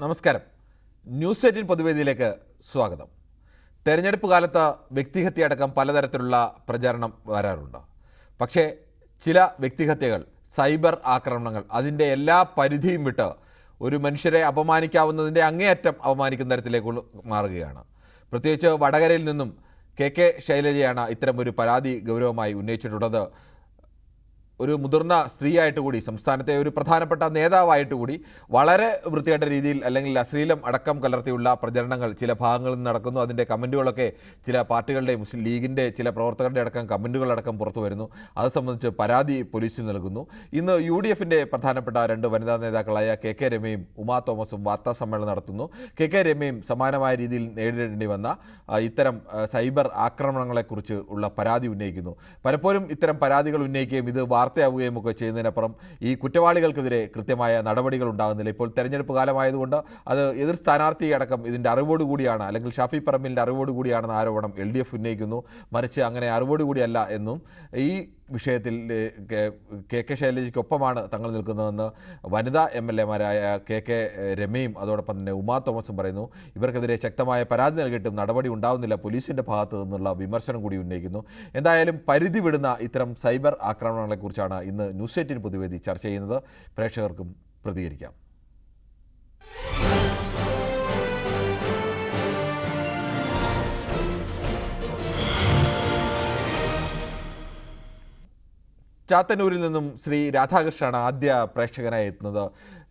നമസ്കാരം. ന്യൂസ് 18 പൊതുവേദിയിലേക്ക് സ്വാഗതം. തെരഞ്ഞെടുപ്പ് കാലത്ത് വ്യക്തിഹത്യയടക്കം പലതരത്തിലുള്ള പ്രചാരണം വരാറുണ്ട്. പക്ഷേ ചില വ്യക്തിഹത്യകൾ, സൈബർ ആക്രമണങ്ങൾ, അതിൻ്റെ എല്ലാ പരിധിയും വിട്ട് ഒരു മനുഷ്യരെ അപമാനിക്കാവുന്നതിൻ്റെ അങ്ങേയറ്റം അപമാനിക്കുന്ന തരത്തിലേക്ക് മാറുകയാണ്. പ്രത്യേകിച്ച് വടകരയിൽ നിന്നും കെ ശൈലജയാണ് ഇത്തരമൊരു പരാതി ഗൗരവമായി ഉന്നയിച്ചിട്ടുള്ളത്. ഒരു മുതിർന്ന സ്ത്രീയായിട്ട് കൂടി, സംസ്ഥാനത്തെ ഒരു പ്രധാനപ്പെട്ട നേതാവായിട്ട് കൂടി വളരെ വൃത്തികെട്ട രീതിയിൽ അല്ലെങ്കിൽ അശ്ലീലം അടക്കം കലർത്തിയുള്ള പ്രചരണങ്ങൾ ചില ഭാഗങ്ങളിൽ നിന്ന് നടക്കുന്നു. അതിൻ്റെ കമൻറ്റുകളൊക്കെ ചില പാർട്ടികളുടെ, മുസ്ലിം ലീഗിൻ്റെ ചില പ്രവർത്തകരുടെ അടക്കം കമൻറ്റുകളടക്കം പുറത്തു വരുന്നു. അത് സംബന്ധിച്ച് പരാതി പോലീസിൽ നൽകുന്നു. ഇന്ന് UDFിൻ്റെ പ്രധാനപ്പെട്ട 2 വനിതാ നേതാക്കളായ കെ രമയും ഉമാ തോമസും വാർത്താ സമ്മേളനം നടത്തുന്നു. കെ രമയും സമാനമായ രീതിയിൽ നേരിടേണ്ടി വന്ന ഇത്തരം സൈബർ ആക്രമണങ്ങളെക്കുറിച്ച് ഉള്ള പരാതി ഉന്നയിക്കുന്നു. പലപ്പോഴും ഇത്തരം പരാതികൾ ഉന്നയിക്കുകയും ഇത് വാർത്തയാവുകയും ഒക്കെ ചെയ്യുന്നതിനപ്പുറം ഈ കുറ്റവാളികൾക്കെതിരെ കൃത്യമായ നടപടികൾ ഉണ്ടാകുന്നില്ല. ഇപ്പോൾ തെരഞ്ഞെടുപ്പ് കാലമായതുകൊണ്ട് അത് എതിർ സ്ഥാനാർത്ഥി അടക്കം ഇതിൻ്റെ അറിവോടുകൂടിയാണ്, അല്ലെങ്കിൽ ഷാഫി പറമ്പിലിൻ്റെ അറിവോടുകൂടിയാണെന്ന് ആരോപണം LDF ഉന്നയിക്കുന്നു. മറിച്ച് അങ്ങനെ അറിവോടുകൂടിയല്ല എന്നും ഈ വിഷയത്തിൽ കെ ശൈലജയ്ക്കൊപ്പമാണ് തങ്ങൾ നിൽക്കുന്നതെന്ന് വനിതാ MLA മാരായ കെ രമയും അതോടൊപ്പം തന്നെ ഉമാ തോമസും പറയുന്നു. ഇവർക്കെതിരെ ശക്തമായ പരാതി നൽകിയിട്ടും നടപടി ഉണ്ടാവുന്നില്ല, പോലീസിൻ്റെ ഭാഗത്ത് നിന്നുള്ള വിമർശനം കൂടി ഉന്നയിക്കുന്നു. എന്തായാലും പരിധി വിടുന്ന ഇത്തരം സൈബർ ആക്രമണങ്ങളെക്കുറിച്ചാണ് ഇന്ന് ന്യൂസ് 18 പൊതുവേദി ചർച്ച ചെയ്യുന്നത്. പ്രേക്ഷകർക്കും പ്രതികരിക്കാം. ചാത്തന്നൂരിൽ നിന്നും ശ്രീ രാധാകൃഷ്ണനാണ് ആദ്യ പ്രേക്ഷകനായി എത്തുന്നത്.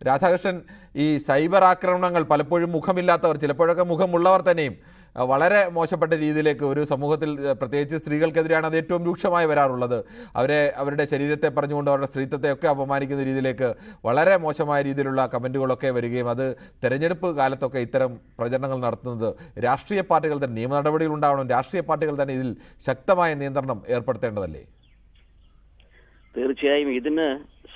രാധാകൃഷ്ണൻ, ഈ സൈബർ ആക്രമണങ്ങൾ പലപ്പോഴും മുഖമില്ലാത്തവർ, ചിലപ്പോഴൊക്കെ മുഖമുള്ളവർ തന്നെയും വളരെ മോശപ്പെട്ട രീതിയിലേക്ക് ഒരു സമൂഹത്തിൽ, പ്രത്യേകിച്ച് സ്ത്രീകൾക്കെതിരെയാണ് അത് ഏറ്റവും രൂക്ഷമായി വരാറുള്ളത്. അവരുടെ ശരീരത്തെ പറഞ്ഞുകൊണ്ട് അവരുടെ സ്ത്രീത്വത്തെയൊക്കെ അപമാനിക്കുന്ന രീതിയിലേക്ക് വളരെ മോശമായ രീതിയിലുള്ള കമൻറ്റുകളൊക്കെ വരികയും അത് തെരഞ്ഞെടുപ്പ് കാലത്തൊക്കെ ഇത്തരം പ്രചരണങ്ങൾ നടത്തുന്നത് രാഷ്ട്രീയ പാർട്ടികൾ തന്നെ, നിയമ നടപടികൾ ഉണ്ടാവണം, രാഷ്ട്രീയ പാർട്ടികൾ തന്നെ ഇതിൽ ശക്തമായ നിയന്ത്രണം ഏർപ്പെടുത്തേണ്ടതല്ലേ? തീർച്ചയായും ഇതിന്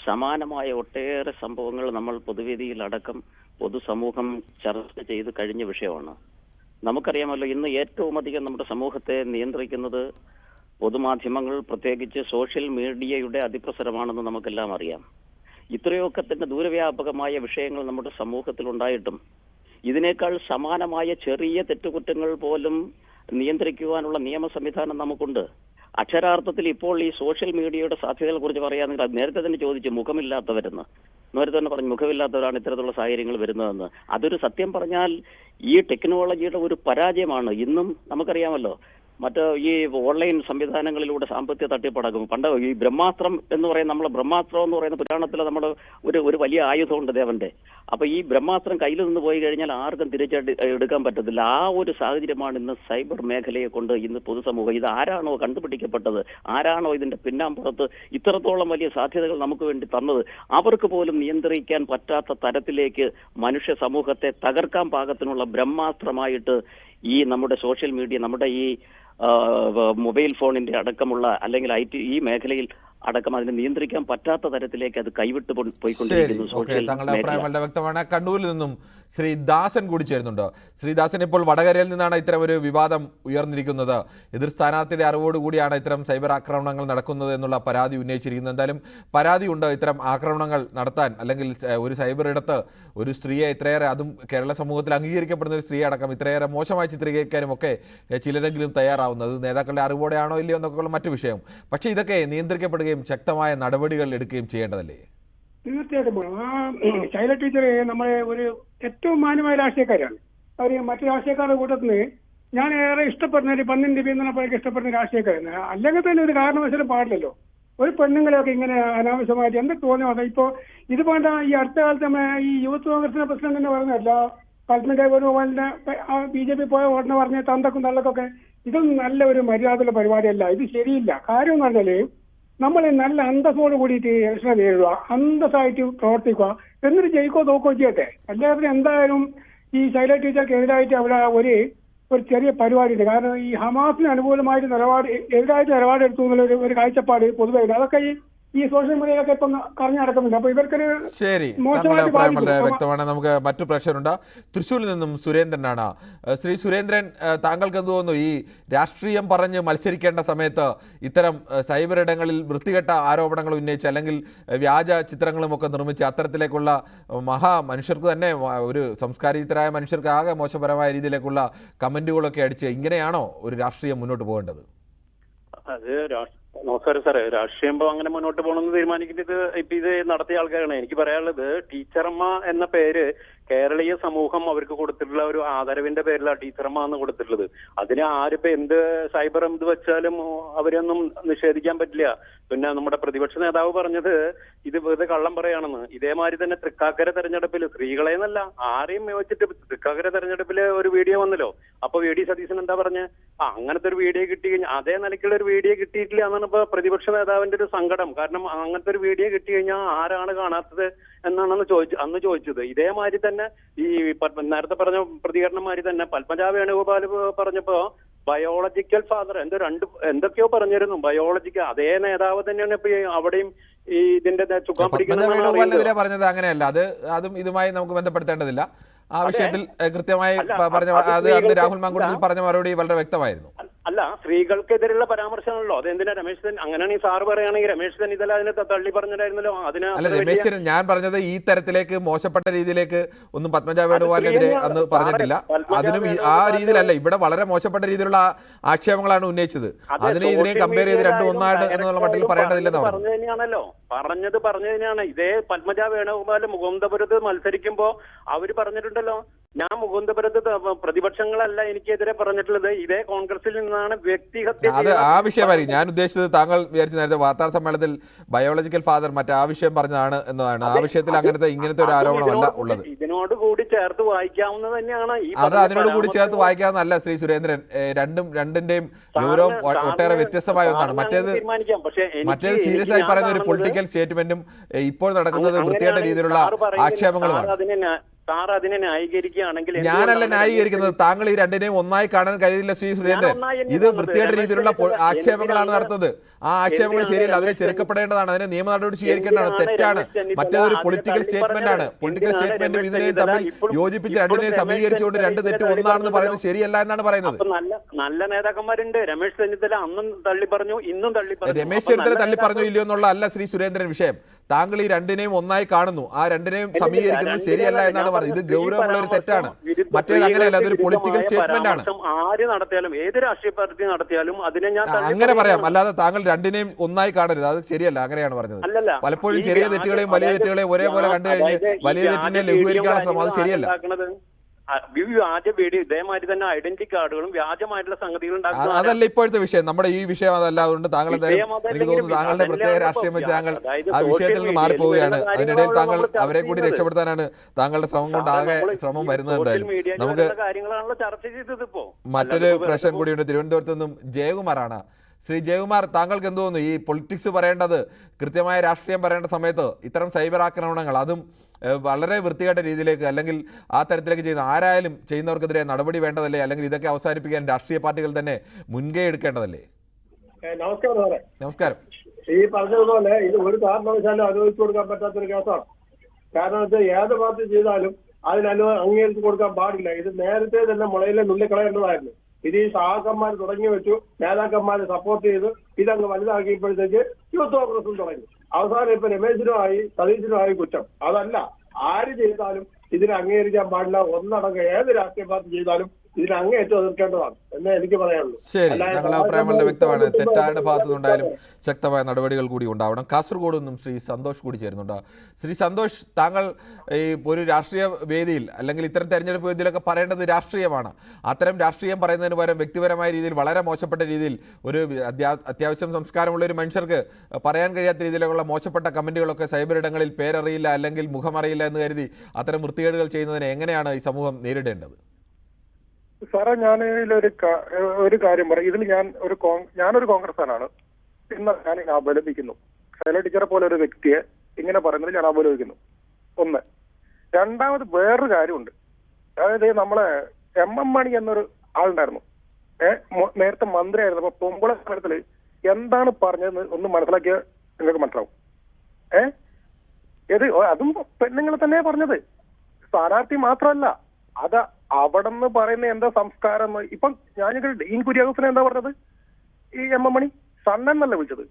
സമാനമായ ഒട്ടേറെ സംഭവങ്ങൾ നമ്മൾ പൊതുവേദിയിലടക്കം പൊതുസമൂഹം ചർച്ച ചെയ്ത് കഴിഞ്ഞ വിഷയമാണ്. നമുക്കറിയാമല്ലോ, ഇന്ന് ഏറ്റവും അധികം നമ്മുടെ സമൂഹത്തെ നിയന്ത്രിക്കുന്നത് പൊതുമാധ്യമങ്ങൾ, പ്രത്യേകിച്ച് സോഷ്യൽ മീഡിയയുടെ അതിപ്രസരമാണെന്ന് നമുക്കെല്ലാം അറിയാം. ഇത്രയൊക്കെ തന്നെ ദൂരവ്യാപകമായ വിഷയങ്ങൾ നമ്മുടെ സമൂഹത്തിലുണ്ടായിട്ടും ഇതിനേക്കാൾ സമാനമായ ചെറിയ തെറ്റുകുറ്റങ്ങൾ പോലും നിയന്ത്രിക്കുവാനുള്ള നിയമ സംവിധാനം നമുക്കുണ്ട്. അക്ഷരാർത്ഥത്തിൽ ഇപ്പോൾ ഈ സോഷ്യൽ മീഡിയയുടെ സാധ്യതകളെ കുറിച്ച് പറയുകയാണെങ്കിൽ അത് നേരത്തെ തന്നെ ചോദിച്ചു, മുഖമില്ലാത്തവരെന്ന് നേരത്തെ തന്നെ പറഞ്ഞു, മുഖമില്ലാത്തവരാണ് ഇത്തരത്തിലുള്ള സാഹചര്യങ്ങൾ വരുന്നതെന്ന്. അതൊരു സത്യം പറഞ്ഞാൽ ഈ ടെക്നോളജിയുടെ ഒരു പരാജയമാണ്. ഇന്നും നമുക്കറിയാമല്ലോ, മറ്റ് ഈ ഓൺലൈൻ സംവിധാനങ്ങളിലൂടെ സാമ്പത്തിക തട്ടിപ്പടക്കും. പണ്ട് ഈ ബ്രഹ്മാസ്ത്രം എന്ന് പറയുന്ന, നമ്മളെ ബ്രഹ്മാസ്ത്രം എന്ന് പറയുന്ന പുരാണത്തിൽ നമ്മൾ ഒരു വലിയ ആയുധമുണ്ട് ദേവന്റെ. അപ്പൊ ഈ ബ്രഹ്മാസ്ത്രം കയ്യിൽ നിന്ന് പോയി കഴിഞ്ഞാൽ ആർക്കും തിരിച്ചെടുക്കാൻ പറ്റത്തില്ല. ആ ഒരു സാഹചര്യമാണ് ഇന്ന് സൈബർ മേഖലയെ കൊണ്ട് ഇന്ന് പൊതുസമൂഹം. ഇത് ആരാണോ കണ്ടുപിടിക്കപ്പെട്ടത്, ആരാണോ ഇതിന്റെ പിന്നാമ്പുറത്ത് ഇത്രത്തോളം വലിയ സാധ്യതകൾ നമുക്ക് വേണ്ടി തന്നത്, അവർക്ക് പോലും നിയന്ത്രിക്കാൻ പറ്റാത്ത തരത്തിലേക്ക് മനുഷ്യ സമൂഹത്തെ തകർക്കാൻ പാകത്തിനുള്ള ബ്രഹ്മാസ്ത്രമായിട്ട് ഈ നമ്മുടെ സോഷ്യൽ മീഡിയ, നമ്മുടെ ഈ മൊബൈൽ ഫോണിന്റെ അടക്കമുള്ള, അല്ലെങ്കിൽ IT ഈ മേഖലയിൽ അടക്കം അതിനെ നിയന്ത്രിക്കാൻ പറ്റാത്ത തരത്തിലേക്ക് അത് കൈവിട്ട് പോയിക്കൊണ്ടിരിക്കുന്നു. താങ്കളുടെ അഭിപ്രായം വളരെ വ്യക്തമാണ്. കണ്ണൂരിൽ നിന്നും ശ്രീ ദാസൻ കൂടി ചേരുന്നുണ്ട്. ശ്രീ ദാസൻ, ഇപ്പോൾ വടകരയിൽ നിന്നാണ് ഇത്തരം ഒരു വിവാദം ഉയർന്നിരിക്കുന്നത്. എതിർ സ്ഥാനാർത്ഥിയുടെ അറിവോടുകൂടിയാണ് ഇത്തരം സൈബർ ആക്രമണങ്ങൾ നടക്കുന്നത് എന്നുള്ള പരാതി ഉന്നയിച്ചിരിക്കുന്നത്. എന്തായാലും പരാതിയുണ്ട് ഇത്തരം ആക്രമണങ്ങൾ നടത്താൻ, അല്ലെങ്കിൽ ഒരു സൈബർ ഇടത്ത് ഒരു സ്ത്രീയെ ഇത്രയേറെ, അതും കേരള സമൂഹത്തിൽ അംഗീകരിക്കപ്പെടുന്ന ഒരു സ്ത്രീ അടക്കം ഇത്രയേറെ മോശമായി ചിത്രീകരിക്കാനും ഒക്കെ ചിലരെങ്കിലും തയ്യാറാവുന്നത് നേതാക്കളുടെ അറിവോടെയാണോ ഇല്ലയോ എന്നൊക്കെയുള്ള മറ്റു വിഷയം. പക്ഷേ ഇതൊക്കെ നിയന്ത്രിക്കപ്പെടുകയും ശക്തമായ നടപടികൾ എടുക്കുകയും ചെയ്യേണ്ടതല്ലേ? തീർച്ചയായിട്ടും. ശൈല ടീച്ചർ നമ്മളെ ഒരു ഏറ്റവും മാന്യമായ രാഷ്ട്രീയക്കാരാണ്. അവർ മറ്റു രാഷ്ട്രീയക്കാരുടെ കൂട്ടത്തിൽ നിന്ന് ഞാൻ ഏറെ ഇഷ്ടപ്പെടുന്ന ഒരു 12 പീന്നപ്പോഴേക്ക് ഇഷ്ടപ്പെടുന്ന രാഷ്ട്രീയക്കാരാണ്. അല്ലെങ്കിൽ തന്നെ ഒരു കാരണവശാലും പാടില്ലല്ലോ ഒരു പെണ്ണുങ്ങളെയൊക്കെ ഇങ്ങനെ അനാവശ്യമായിട്ട് എന്ത് തോന്നുന്നു. ഇപ്പോ ഇത് വേണ്ട, ഈ അടുത്ത കാലത്ത് ഈ യൂത്ത് കോൺഗ്രസിന്റെ പ്രസിഡന്റ് തന്നെ പറഞ്ഞല്ല, കൽമിന്റെ BJP പോയ ഉടനെ പറഞ്ഞ തന്തക്കും തള്ളക്കൊക്കെ ഇതൊന്നും നല്ല ഒരു മര്യാദയുള്ള പരിപാടിയല്ല. ഇത് ശരിയില്ല. കാര്യം എന്ന് പറഞ്ഞാല് നമ്മൾ നല്ല അന്തസ്സോട് കൂടിയിട്ട് ഇലക്ഷനെ നേരിടുക, അന്തസ്സായിട്ട് പ്രവർത്തിക്കുക, എന്നിട്ട് ജയിക്കോ തോക്കോ ചെയ്യട്ടെ. എല്ലാവരും എന്തായാലും ഈ ശൈല ടീച്ചർക്ക് എതിരായിട്ട് അവിടെ ഒരു ചെറിയ പരിപാടിയുണ്ട്. കാരണം ഈ ഹമാസിന് അനുകൂലമായിട്ട് എതിരായിട്ട് നിലപാടെടുത്തു എന്നുള്ള ഒരു കാഴ്ചപ്പാട് പൊതുവെ. അതൊക്കെ ഈ ഈ സോഷ്യൽ മീഡിയയിലൊക്കെ ഇപ്പം കറങ്ങി നടക്കുന്നുണ്ട്. അപ്പൊ ഇവർക്കൊരു ശരി, താങ്കളുടെ മോശമായിട്ട് അഭിപ്രായം വളരെ ബാധിക്കും. വ്യക്തമാണ്. നമുക്ക് മറ്റു പ്രേക്ഷകരുണ്ട്. തൃശ്ശൂരിൽ നിന്നും സുരേന്ദ്രനാണ്. ശ്രീ സുരേന്ദ്രൻ, താങ്കൾക്ക് എന്ത് തോന്നുന്നു? ഈ രാഷ്ട്രീയം പറഞ്ഞ് മത്സരിക്കേണ്ട സമയത്ത് ഇത്തരം സൈബർ ഇടങ്ങളിൽ വൃത്തികെട്ട ആരോപണങ്ങൾ ഉന്നയിച്ച് അല്ലെങ്കിൽ വ്യാജ ചിത്രങ്ങളുമൊക്കെ നിർമ്മിച്ച് അത്തരത്തിലേക്കുള്ള മനുഷ്യർക്ക് തന്നെ, ഒരു സംസ്കാരിതരായ മനുഷ്യർക്ക് ആകെ മോശപരമായ രീതിയിലേക്കുള്ള കമന്റുകളൊക്കെ അടിച്ച് ഇങ്ങനെയാണോ ഒരു രാഷ്ട്രീയം മുന്നോട്ട് പോകേണ്ടത്? അത് നമസ്കാരം സാറേ. രാഷ്ട്രീയം അങ്ങനെ മുന്നോട്ട് പോകണമെന്ന് തീരുമാനിക്കുന്നത് ഇപ്പൊ ഇത് നടത്തിയ ആൾക്കാരാണ്. എനിക്ക് പറയാനുള്ളത്, ടീച്ചറമ്മ എന്ന പേര് കേരളീയ സമൂഹം അവർക്ക് കൊടുത്തിട്ടുള്ള ഒരു ആദരവിന്റെ പേരിലാണ് ടീച്ചറമ്മ എന്ന് കൊടുത്തിട്ടുള്ളത്. അതിന് ആരിപ്പോ എന്ത് സൈബർ എന്ത് വെച്ചാലും അവരൊന്നും നിഷേധിക്കാൻ പറ്റില്ല. പിന്നെ നമ്മുടെ പ്രതിപക്ഷ നേതാവ് പറഞ്ഞത് ഇത് വെറുതെ കള്ളം പറയാണെന്ന്. ഇതേമാതിരി തന്നെ തൃക്കാക്കര തെരഞ്ഞെടുപ്പിൽ സ്ത്രീകളെ എന്നല്ല ആരെയും വെച്ചിട്ട് തൃക്കാക്കര തെരഞ്ഞെടുപ്പില് ഒരു വീഡിയോ വന്നല്ലോ. അപ്പൊ വി.ഡി. സതീശൻ എന്താ പറഞ്ഞ്, അങ്ങനത്തെ ഒരു വീഡിയോ കിട്ടി കഴിഞ്ഞാൽ അതേ നിലയ്ക്കുള്ള ഒരു വീഡിയോ കിട്ടിയിട്ടില്ല എന്നാണ് ഇപ്പൊ പ്രതിപക്ഷ നേതാവിന്റെ ഒരു സങ്കടം. കാരണം അങ്ങനത്തെ ഒരു വീഡിയോ കിട്ടി കഴിഞ്ഞാൽ ആരാണ് കാണാത്തത് എന്നാണ് അന്ന് ചോദിച്ചത്. ഇതേമാതിരി തന്നെ ഈ നേരത്തെ പറഞ്ഞ പ്രതികരണമാതിരി തന്നെ പത്മജ വേണുഗോപാൽ പറഞ്ഞപ്പോ ബയോളജിക്കൽ ഫാദർ എന്തൊക്കെയോ പറഞ്ഞിരുന്നു. ബയോളജിക്കൽ അതേ നേതാവ് തന്നെയാണ് ഇപ്പൊ അവിടെയും ഈ ഇതിന്റെ ചുക്കാൻ പിടിക്കുന്നത്. പറഞ്ഞത് അങ്ങനെയല്ല, അതും ഇതുമായി നമുക്ക് ബന്ധപ്പെടുത്തേണ്ടതില്ല. ആ വിഷയത്തിൽ കൃത്യമായി പറഞ്ഞ അത് അന്ന് രാഹുൽ മാങ്കൂട്ടത്തിൽ പറഞ്ഞ മറുപടി വളരെ വ്യക്തമായിരുന്നു. അല്ല, സ്ത്രീകൾക്കെതിരെയുള്ള പരാമർശമാണല്ലോ. അതെന്തിനാ രമേശ് ചെന്നിത്തല അങ്ങനെയാണെങ്കിൽ സാറ് പറയുകയാണെങ്കിൽ രമേശ് ചെന്നിത്തല അതിനെ തള്ളി പറഞ്ഞിട്ടായിരുന്നല്ലോ. അല്ല, രമേശ് ചെന്നിത്തല ഞാൻ പറഞ്ഞത് ഈ തരത്തിലേക്ക് മോശപ്പെട്ട രീതിയിലേക്ക് ഒന്നും പത്മജ വേണുഗോപാലിനെതിരെ അന്ന് പറഞ്ഞിട്ടില്ല. അതിനും ആ രീതിയിലല്ല, ഇവിടെ വളരെ മോശപ്പെട്ട രീതിയിലുള്ള ആക്ഷേപങ്ങളാണ് ഉന്നയിച്ചത്. അതിനെ ഇതിനെ കമ്പയർ ചെയ്ത് രണ്ടും ഒന്നാണ് എന്നുള്ള മട്ടിൽ പറയേണ്ടതില്ലെന്ന് പറഞ്ഞു തന്നെയാണല്ലോ. പറഞ്ഞു തന്നെയാണ്. ഇതേ പത്മജ വേണുഗോപാൽ മുകുന്ദപുരത്ത് മത്സരിക്കുമ്പോ അവര് പറഞ്ഞിട്ടുണ്ടല്ലോ, ഞാൻ മുകുന്ദപുരത്ത് പ്രതിപക്ഷങ്ങളല്ല എനിക്കെതിരെ പറഞ്ഞിട്ടുള്ളത്, ഇതേ കോൺഗ്രസിൽ നിന്നാണ് വ്യക്തിഹത്യ. അത് ആ വിഷയമായിരിക്കും ഞാൻ ഉദ്ദേശിച്ചത്. താങ്കൾ വിചാരിച്ച നേരത്തെ വാർത്താ സമ്മേളനത്തിൽ ബയോളജിക്കൽ ഫാദർ ആ വിഷയം പറഞ്ഞതാണ് എന്നതാണ്. ആ വിഷയത്തിൽ ഇങ്ങനത്തെ ഒരു ആരോപണമല്ല ഉള്ളത്. ഇതിനോട് കൂടി ചേർത്ത് വായിക്കാവുന്നത് തന്നെയാണ്. അത് അതിനോട് കൂടി ചേർത്ത് വായിക്കാവുന്നതല്ല ശ്രീ സുരേന്ദ്രൻ. രണ്ടിന്റെയും ഗൗരവം ഒട്ടേറെ വ്യത്യസ്തമായ ഒന്നാണ്. മറ്റേത് സീരിയസ് ആയി പറയുന്ന ഒരു പൊളിറ്റിക്കൽ സ്റ്റേറ്റ്മെന്റും ഇപ്പോൾ നടക്കുന്നത് വൃത്തികെട്ട രീതിയിലുള്ള ആക്ഷേപങ്ങളുമാണ്. സാർ അതിനെ ന്യായീകരിക്കുകയാണെങ്കിൽ ഞാനല്ല ന്യായീകരിക്കുന്നത്. താങ്കൾ ഈ രണ്ടിനെയും ഒന്നായി കാണാൻ കഴിയില്ല ശ്രീ സുരേന്ദ്രൻ. ഇത് വൃത്തികെട്ട രീതിയിലുള്ള ആക്ഷേപങ്ങളാണ് നടത്തുന്നത്. ആ ആക്ഷേപങ്ങൾ ശരിയല്ല, അതിനെ ചെറുക്കപ്പെടേണ്ടതാണ്, അതിനെ നിയമ നടപടി സ്വീകരിക്കേണ്ടതാണ്. തെറ്റാണ്. മറ്റേതൊരു പൊളിറ്റിക്കൽ സ്റ്റേറ്റ്മെന്റ് ആണ്. പൊളിറ്റിക്കൽ സ്റ്റേറ്റ്മെന്റും ഇതിനെയും തമ്മിൽ യോജിപ്പിച്ച് രണ്ടിനെയും സമീകരിച്ചുകൊണ്ട് രണ്ട് തെറ്റ് ഒന്നാണെന്ന് പറയുന്നത് ശരിയല്ല എന്നാണ് പറയുന്നത്. നല്ല നേതാക്കന്മാരുണ്ട്. രമേശ് ചെന്നിത്തല അന്നും തള്ളി പറഞ്ഞു, ഇന്നും തള്ളി പറഞ്ഞു. രമേശ് ചെന്നിത്തല തള്ളി പറഞ്ഞു ഇല്ലയോ എന്നുള്ള അല്ല ശ്രീ സുരേന്ദ്രൻ വിഷയം. താങ്കൾ ഈ രണ്ടിനെയും ഒന്നായി കാണുന്നു, ആ രണ്ടിനെയും സമീകരിക്കുന്നത് ശരിയല്ല എന്നാണ് പറയുന്നത്. ഇത് ഗൗരവമുള്ള ഒരു തെറ്റാണ്. മറ്റേത് അങ്ങനെയല്ല, അതൊരു പൊളിറ്റിക്കൽ സ്റ്റേറ്റ്മെന്റ് ആണ്. ആര് നടത്തിയാലും ഏത് രാഷ്ട്രീയ പാർട്ടി നടത്തിയാലും അതിനെ ഞാൻ അങ്ങനെ പറയാം. അല്ലാതെ താങ്കൾ രണ്ടിനെയും ഒന്നായി കാണരുത്, അത് ശരിയല്ല. അങ്ങനെയാണ് പറഞ്ഞത്. പലപ്പോഴും ചെറിയ തെറ്റുകളെയും വലിയ തെറ്റുകളെയും ഒരേപോലെ കണ്ടു കഴിഞ്ഞ് വലിയ തെറ്റിനെ ലഘൂകരിക്കാനുള്ള ശ്രമം അത് ശരിയല്ല. വ്യാജ വീഡിയോ ഇതേമാതിരി തന്നെ ഐഡന്റിറ്റി കാർഡുകളും വ്യാജമായിട്ടുള്ള സംഗതികൾ ഉണ്ടാക്കുന്നത് അതല്ല ഇപ്പോഴത്തെ വിഷയം. നമ്മുടെ ഈ വിഷയം അതല്ല. അതുകൊണ്ട് താങ്കൾ എനിക്ക് തോന്നുന്നു താങ്കളുടെ പ്രത്യേക രാഷ്ട്രീയം വെച്ച് താങ്കൾ ആ വിഷയത്തിൽ നിന്ന് മാറിപ്പോവുകയാണ്. അതിനിടയിൽ താങ്കൾ അവരെ കൂടി രക്ഷപ്പെടുത്താനാണ് താങ്കളുടെ ശ്രമം കൊണ്ട് ആകെ ശ്രമം വരുന്നത്. എന്തായാലും നമുക്ക് മറ്റൊരു പ്രശ്നം കൂടിയുണ്ട്. തിരുവനന്തപുരത്ത് നിന്നും ജയകുമാറാണ്. ശ്രീ ജയകുമാർ, താങ്കൾക്ക് എന്ത് തോന്നുന്നു? ഈ പൊളിറ്റിക്സ് പറയേണ്ടത്, കൃത്യമായ രാഷ്ട്രീയം പറയേണ്ട സമയത്ത് ഇത്തരം സൈബർ ആക്രമണങ്ങൾ, അതും വളരെ വൃത്തികെട്ട രീതിയിലേക്ക് അല്ലെങ്കിൽ ആ തരത്തിലേക്ക് ചെയ്യുന്ന ആരായാലും ചെയ്യുന്നവർക്കെതിരെ നടപടി വേണ്ടതല്ലേ? അല്ലെങ്കിൽ ഇതൊക്കെ അവസാനിപ്പിക്കാൻ രാഷ്ട്രീയ പാർട്ടികൾ തന്നെ മുൻകൈ എടുക്കേണ്ടതല്ലേ? നമസ്കാരം. ഈ പറഞ്ഞതുപോലെ ഇത് ഒരു കാരണവശാലും അനുവദിച്ചു കൊടുക്കാൻ പറ്റാത്തൊരു കേസാണ്. കാരണം വെച്ചാൽ ഏത് പാർട്ടി ചെയ്താലും അംഗീകരിച്ചു കൊടുക്കാൻ പാടില്ല. ഇത് നേരത്തെ തന്നെ മുളയിലെ നുള്ളിക്കളയേണ്ടതായിരുന്നു. ഇത് ഈ സഹാക്കന്മാർ തുടങ്ങി വെച്ചു, നേതാക്കന്മാരെ സപ്പോർട്ട് ചെയ്ത് ഇതങ്ങ് വലുതാക്കിയപ്പോഴത്തേക്ക് യൂത്ത് കോൺഗ്രസും തുടങ്ങി. അവസാനം ഇപ്പൊ രമേശിനുമായി സതീശിനുമായി കുറ്റം. അതല്ല, ആര് ചെയ്താലും ഇതിനെ അംഗീകരിക്കാൻ പാടില്ല. ഒന്നടങ്കം ഏത് രാഷ്ട്രീയ പാർട്ടി ചെയ്താലും ഇതിനെ അങ്ങേറ്റം എതിർക്കേണ്ടതാണ് എന്നേ എനിക്ക് പറയാനുള്ളൂ. ശരി, ഞങ്ങളുടെ അഭിപ്രായം വളരെ വ്യക്തമാണ്. തെറ്റാരുടെ ഭാഗത്തു നിന്നുണ്ടായാലും ശക്തമായ നടപടികൾ കൂടി ഉണ്ടാവണം. കാസർഗോഡ് നിന്നും ശ്രീ സന്തോഷ് കൂടി ചേരുന്നുണ്ട്. ശ്രീ സന്തോഷ്, താങ്കൾ ഈ ഒരു രാഷ്ട്രീയ വേദിയിൽ അല്ലെങ്കിൽ ഇത്തരം തെരഞ്ഞെടുപ്പ് വേദിയിലൊക്കെ പറയേണ്ടത് രാഷ്ട്രീയമാണ്. അത്തരം രാഷ്ട്രീയം പറയുന്നതിന് പകരം വ്യക്തിപരമായ രീതിയിൽ വളരെ മോശപ്പെട്ട രീതിയിൽ ഒരു അത്യാവശ്യം സംസ്കാരമുള്ള ഒരു മനുഷ്യർക്ക് പറയാൻ കഴിയാത്ത രീതിയിലുള്ള മോശപ്പെട്ട കമന്റുകളൊക്കെ സൈബർ ഇടങ്ങളിൽ പേരറിയില്ല അല്ലെങ്കിൽ മുഖമറിയില്ല എന്ന് കരുതി അത്തരം വൃത്തികേടുകൾ ചെയ്യുന്നതിനെ എങ്ങനെയാണ് ഈ സമൂഹം നേരിടേണ്ടത്? സാറേ, ഞാൻ ഒരു കാര്യം പറയാം. ഇതിൽ ഞാനൊരു കോൺഗ്രസ്സാണ്. ഇന്ന് ഞാൻ അപലപിക്കുന്നു. ശൈല ടീച്ചറെ പോലെ ഒരു വ്യക്തിയെ ഇങ്ങനെ പറയുന്നത് ഞാൻ അപലപിക്കുന്നു. ഒന്ന്. രണ്ടാമത് വേറൊരു കാര്യമുണ്ട്. അതായത് നമ്മളെ എം മണി എന്നൊരു ആളുണ്ടായിരുന്നു. നേരത്തെ മന്ത്രിയായിരുന്നു. അപ്പൊ പൊമ്പുള സ്ഥലത്തില് എന്താണ് പറഞ്ഞതെന്ന് ഒന്ന് മനസ്സിലാക്കിയാൽ നിങ്ങൾക്ക് മനസ്സിലാവും. അതും പെണ്ണുങ്ങൾ തന്നെ പറഞ്ഞത്. സ്ഥാനാർത്ഥി മാത്രമല്ല, അത് അവിടെ നിന്ന് പറയുന്ന എന്താ സംസ്കാരം. ഇപ്പം ഞാൻ ഡീൻ കുര്യാക്കോസിനെ എന്താ പറഞ്ഞത്? ഈ എം എം മണി സണ്ണൻ എന്നല്ല വിളിച്ചത്.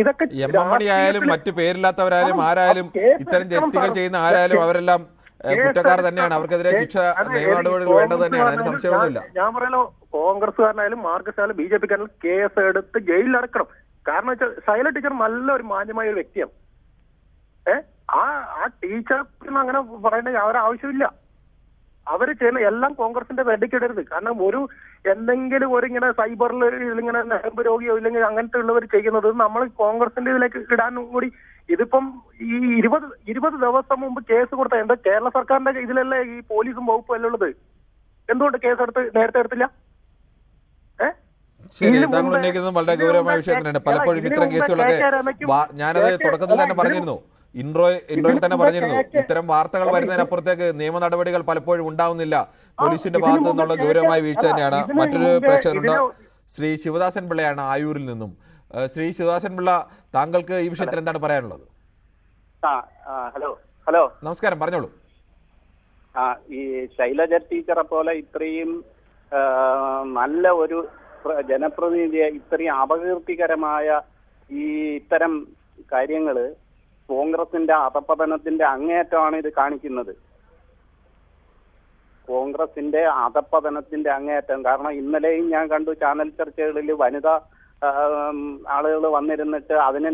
ഇതൊക്കെ എം എം മണി ആയാലും മറ്റു പേരില്ലാത്തവരായാലും ആരായാലും ഇത്തരം തെറ്റുകൾ ചെയ്യുന്ന ആരായാലും അവരെല്ലാം കുറ്റക്കാർ തന്നെയാണ്. അവർക്കെതിരെ ശിക്ഷ നിയമ നടപടികൾ വേണ്ടത് തന്നെയാണ്, അതിന് സംശയമൊന്നുമില്ല. ഞാൻ പറയാലോ, കോൺഗ്രസ്സുകാരനായാലും മാർക്സിസ്റ്റായാലും ബി ജെ പിക്കാരും കേസ് എടുത്ത് ജയിലിൽ അടക്കണം. കാരണം വെച്ചാൽ ശൈല ടീച്ചർ നല്ലൊരു മാന്യമായ ഒരു വ്യക്തിയാണ്. ആ ടീച്ചർക്ക് അങ്ങനെ പറയേണ്ട അവരാവശ്യമില്ല. അവര് ചെയ്യുന്ന എല്ലാം കോൺഗ്രസിന്റെ വെടിക്കിടരുത്. കാരണം എന്തെങ്കിലും ഇങ്ങനെ സൈബറിൽ ഇങ്ങനെ നരമ്പ് രോഗിയോ ഇല്ലെങ്കിൽ അങ്ങനത്തെ ഉള്ളവർ ചെയ്യുന്നത് നമ്മൾ കോൺഗ്രസിന്റെ ഇതിലേക്ക് ഇടാനും കൂടി. ഇതിപ്പം ഈ 20 ദിവസം മുമ്പ് കേസ് കൊടുത്ത എന്താ കേരള സർക്കാരിന്റെ ഇതിലല്ലേ ഈ പോലീസും വകുപ്പും എല്ലാം ഉള്ളത്? എന്തുകൊണ്ട് കേസ് നേരത്തെ എടുത്തില്ല? ശരി, താങ്കൾ ഉന്നയിക്കുന്നത് വളരെ ഗൗരവമായ വിഷയം തന്നെയാണ്. പലപ്പോഴും ഇത്തരം കേസുകളൊക്കെ ഞാനത് തുടക്കത്തിൽ തന്നെ പറഞ്ഞിരുന്നു, ഇൻട്രോയിൽ തന്നെ പറഞ്ഞിരുന്നു, ഇത്തരം വാർത്തകൾ വരുന്നതിനപ്പുറത്തേക്ക് നിയമ നടപടികൾ പലപ്പോഴും ഉണ്ടാവുന്നില്ല. പോലീസിന്റെ ഭാഗത്തു നിന്നുള്ള ഗൗരവമായ വീഴ്ച തന്നെയാണ്. മറ്റൊരു പ്രേക്ഷകരുണ്ട്, ശ്രീ ശിവദാസൻ പിള്ളയാണ് ആയൂരിൽ നിന്നും. ശ്രീ ശിവദാസൻ പിള്ള, താങ്കൾക്ക് ഈ വിഷയത്തിൽ എന്താണ് പറയാനുള്ളത്? ഹലോ, നമസ്കാരം, പറഞ്ഞോളൂ. ഈ ശൈലജ ടീച്ചറെ പോലെ ഇത്രയും നല്ല ഒരു ജനപ്രതിനിധിയെ ഇത്രയും അപകീർത്തികരമായ ഇത്തരം കാര്യങ്ങള് കോൺഗ്രസിന്റെ അധപ്പതനത്തിന്റെ അങ്ങേയറ്റമാണ് ഇത് കാണിക്കുന്നത്. കോൺഗ്രസിന്റെ അധപ്പതനത്തിന്റെ അങ്ങേയറ്റം. കാരണം ഇന്നലെയും ഞാൻ കണ്ടു ചാനൽ ചർച്ചകളിൽ വനിതാ ആളുകൾ വന്നിരുന്നിട്ട് അതിനെ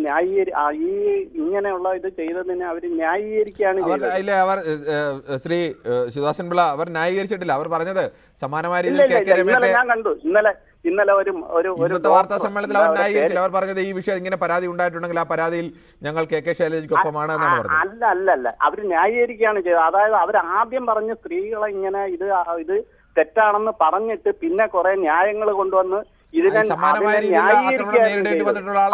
ഇങ്ങനെയുള്ള ഇത് ചെയ്തതിനെ അവർ ന്യായീകരിക്കുകയാണ് ചെയ്തത്. അവർ ശ്രീ ശിവദാസൻ പിള്ള അവർ ന്യായീകരിച്ചിട്ടില്ല. അവർ പറഞ്ഞത് സമാനമായ രീതിയിൽ ഞാൻ കണ്ടു ഇന്നലെ ഒരു വാർത്താ സമ്മേളനത്തിൽ അവർ ന്യായീകരിച്ചില്ല. അവർ പറഞ്ഞത് ഈ വിഷയം ഇങ്ങനെ പരാതി ഉണ്ടായിട്ടുണ്ടെങ്കിൽ ആ പരാതിയിൽ ഞങ്ങൾ കെ ശൈലജയ്ക്കൊപ്പമാണ് എന്നാണ് പറഞ്ഞത്. അല്ല അവർ ന്യായീകരിക്കുകയാണ് ചെയ്തത്. അതായത് അവർ ആദ്യം പറഞ്ഞ് സ്ത്രീകളെ ഇങ്ങനെ ഇത് തെറ്റാണെന്ന് പറഞ്ഞിട്ട് പിന്നെ കുറെ ന്യായങ്ങൾ കൊണ്ടുവന്ന് ഇതിനെ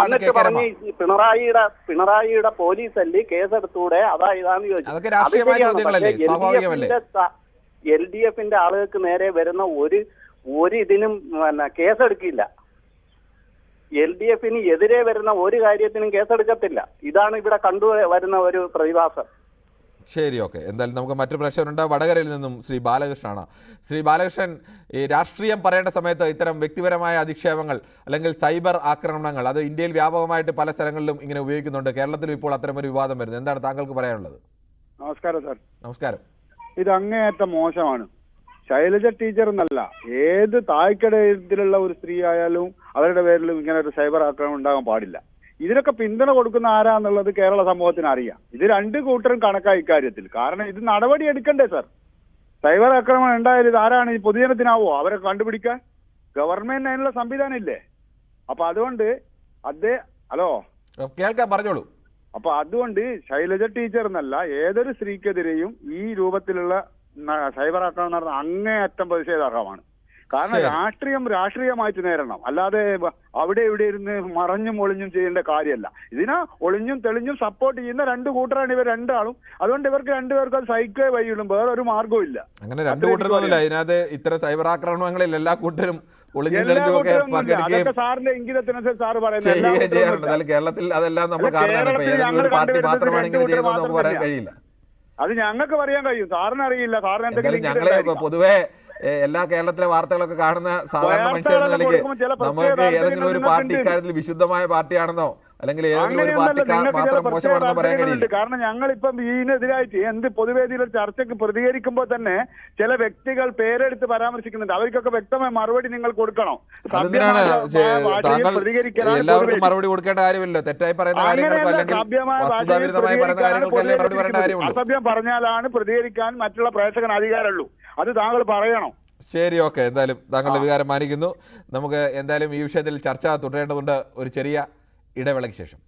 എന്നിട്ട് പറഞ്ഞ് പിണറായിയുടെ പോലീസല്ലേ കേസെടുത്തൂടെ ഇതാന്ന് ചോദിച്ചു. LDF ആളുകൾക്ക് നേരെ വരുന്ന ഒരു ഇതിനും കേസെടുക്കില്ല. LDF എതിരെ വരുന്ന ഒരു കാര്യത്തിനും കേസെടുക്കത്തില്ല. ഇതാണ് ഇവിടെ കണ്ടുവരുന്ന ഒരു പ്രതിഭാസം. ശരി, ഓക്കെ. എന്തായാലും നമുക്ക് മറ്റു പ്രശ്നമുണ്ട്. വടകരയിൽ നിന്നും ശ്രീ ബാലകൃഷ്ണനാണ്. ശ്രീ ബാലകൃഷ്ണൻ, ഈ രാഷ്ട്രീയം പറയേണ്ട സമയത്ത് ഇത്തരം വ്യക്തിപരമായ അധിക്ഷേപങ്ങൾ അല്ലെങ്കിൽ സൈബർ ആക്രമണങ്ങൾ അത് ഇന്ത്യയിൽ വ്യാപകമായിട്ട് പല സ്ഥലങ്ങളിലും ഇങ്ങനെ ഉപയോഗിക്കുന്നുണ്ട്. കേരളത്തിലും ഇപ്പോൾ അത്തരമൊരു വിവാദം വരുന്നത്. എന്താണ് താങ്കൾക്ക് പറയാനുള്ളത്? നമസ്കാരം സാർ. നമസ്കാരം. ഇത് അങ്ങേയറ്റം മോശമാണ്. ശൈലജ ടീച്ചർ എന്നല്ല, ഏത് താഴ്ക്കടയിലുള്ള ഒരു സ്ത്രീ ആയാലും അവരുടെ പേരിലും ഇങ്ങനെ ഒരു സൈബർ ആക്രമണം ഉണ്ടാകാൻ പാടില്ല. ഇതിനൊക്കെ പിന്തുണ കൊടുക്കുന്ന ആരാന്നുള്ളത് കേരള സമൂഹത്തിന് അറിയാം. ഇത് രണ്ട് കൂട്ടരും കണക്കായി ഇക്കാര്യത്തിൽ. കാരണം ഇത് നടപടി എടുക്കണ്ടേ സാർ? സൈബർ ആക്രമണം ഉണ്ടായാലും ഇത് ആരാണ്? ഈ പൊതുജനത്തിനാവോ അവരെ കണ്ടുപിടിക്കാൻ? ഗവൺമെന്റിന് അതിനുള്ള സംവിധാനം ഇല്ലേ? അപ്പൊ അതുകൊണ്ട് ഹലോ കേൾക്കാൻ പറഞ്ഞോളൂ. അപ്പൊ അതുകൊണ്ട് ശൈലജ ടീച്ചർ എന്നല്ല, ഏതൊരു സ്ത്രീക്കെതിരെയും ഈ രൂപത്തിലുള്ള സൈബർ ആക്രമണം നടന്ന അങ്ങേയറ്റം പ്രതിഷേധാർഹമാണ്. കാരണം രാഷ്ട്രീയമായിട്ട് നേരിടണം, അല്ലാതെ അവിടെ ഇവിടെ ഇരുന്ന് മറഞ്ഞും ഒളിഞ്ഞും ചെയ്യേണ്ട കാര്യമല്ല. ഇതിനാ ഒളിഞ്ഞും തെളിഞ്ഞും സപ്പോർട്ട് ചെയ്യുന്ന രണ്ട് കൂട്ടരാണ് ഇവർ രണ്ടാളും. അതുകൊണ്ട് ഇവർക്ക് രണ്ടുപേർക്കും അത് സഹിക്കേ വഴിയുള്ളൂ, വേറൊരു മാർഗവും ഇല്ല. അങ്ങനെ രണ്ടു കൂട്ടരൊന്നുമില്ല ഇതിനകത്ത്. ഇത്തരം സൈബർ ആക്രമണങ്ങളിൽ എല്ലാ കൂട്ടരും സാറിന്റെ ഇംഗിതത്തിനനുസരിച്ച് സാറ് പറയുന്നത് കേരളത്തിൽ അതെല്ലാം നമ്മൾ കാണുന്നതാണ്. ഒരു പാർട്ടി മാത്രമാണ് ഇങ്ങനെ ചെയ്യുന്നത് നമുക്ക് പറയാൻ കഴിയില്ല. അത് ഞങ്ങൾക്ക് പറയാൻ കഴിയും, സാറിന് അറിയില്ല. സാറിന് എന്തെങ്കിലും ഞങ്ങള് പൊതുവെ എല്ലാ കേരളത്തിലെ വാർത്തകളൊക്കെ കാണുന്ന സാധാരണ മനുഷ്യരുടെ നിലയ്ക്ക് നമുക്ക് ഏതെങ്കിലും ഒരു പാർട്ടി ഇക്കാര്യത്തിൽ വിശുദ്ധമായ പാർട്ടിയാണെന്നോ അല്ലെങ്കിൽ ഏതെങ്കിലും ഒരു പാർട്ടിക്കാർ മാത്രം മോശമാണെന്നോ പറയാൻ കഴിയില്ല. കാരണം ഞങ്ങളിപ്പം ഇതിനെതിരായിട്ട് എന്ത് പൊതുവേദിയിൽ ചർച്ചയ്ക്ക് പ്രതികരിക്കുമ്പോൾ തന്നെ ചില വ്യക്തികൾ പേരെടുത്ത് പരാമർശിക്കുന്നുണ്ട്. അവർക്കൊക്കെ വ്യക്തമായ മറുപടി നിങ്ങൾ കൊടുക്കണം. അതിനാണ് എല്ലാവർക്കും മറുപടി കൊടുക്കേണ്ട കാര്യമില്ലല്ലോ. തെറ്റായി പറയുന്ന കാര്യങ്ങൾക്ക് അല്ലെങ്കിൽ വസ്തുതാവിരുദ്ധമായി പറയുന്ന കാര്യങ്ങൾക്കല്ലേ മറുപടി പറയേണ്ട കാര്യമുള്ളൂ. അസഭ്യം പറഞ്ഞാലാണ് പ്രതികരിക്കാൻ മറ്റുള്ള പ്രേക്ഷകന് അധികാരമുള്ളൂ. അത് താങ്കൾ പറയണം. ശരി, ഓക്കെ. എന്തായാലും താങ്കളുടെ വികാരം മാനിക്കുന്നു. നമുക്ക് എന്തായാലും ഈ വിഷയത്തിൽ ചർച്ച തുടരേണ്ടതുണ്ട്. ഒരു ചെറിയ ഇടവേളയ്ക്ക് ശേഷം.